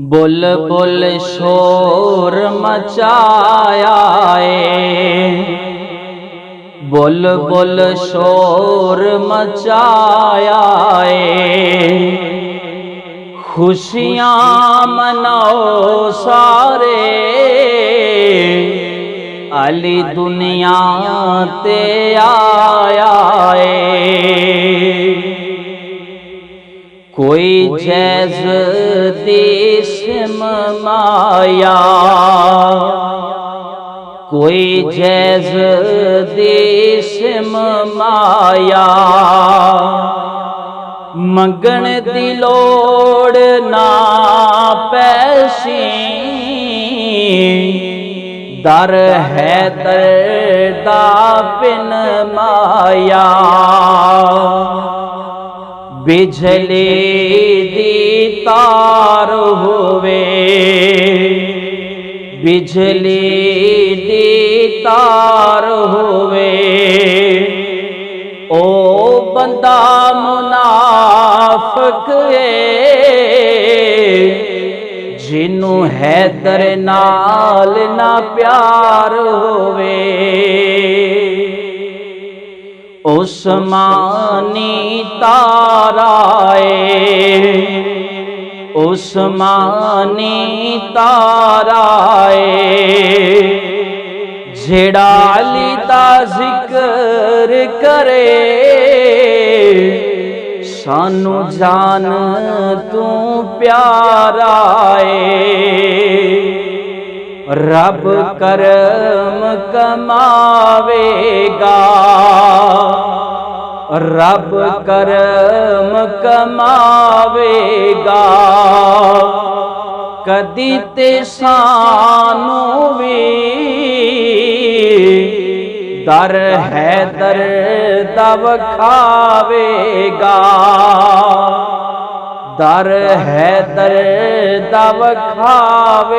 Bull bull शोर मचाया है, बुल बुल शोर मचाया है। खुशियाँ मनाओ सारे, अली दुनिया ते आया है। कोई जैज़ दिस्म माया, कोई जैज़ दिस्म माया। मंगण दी लोड़ ना पैसी, दर है दरदा बिन माया। बिजली दी तार होवे, बिजली दी तार होवे। ओ बंदा मुनाफिक है, जिन्नू हैदर नाल ना प्यार होवे। उस्मानी ताराए, उस्मानी ताराए। जेड़ा अली दा जिक्र करे, सानू जान तू प्यारा है। रब करम कमावेगा, रब करम कमावेगा। कदी ते सानू भी दर है दरदा वखावेगा, दर है दरदा वखावेगा।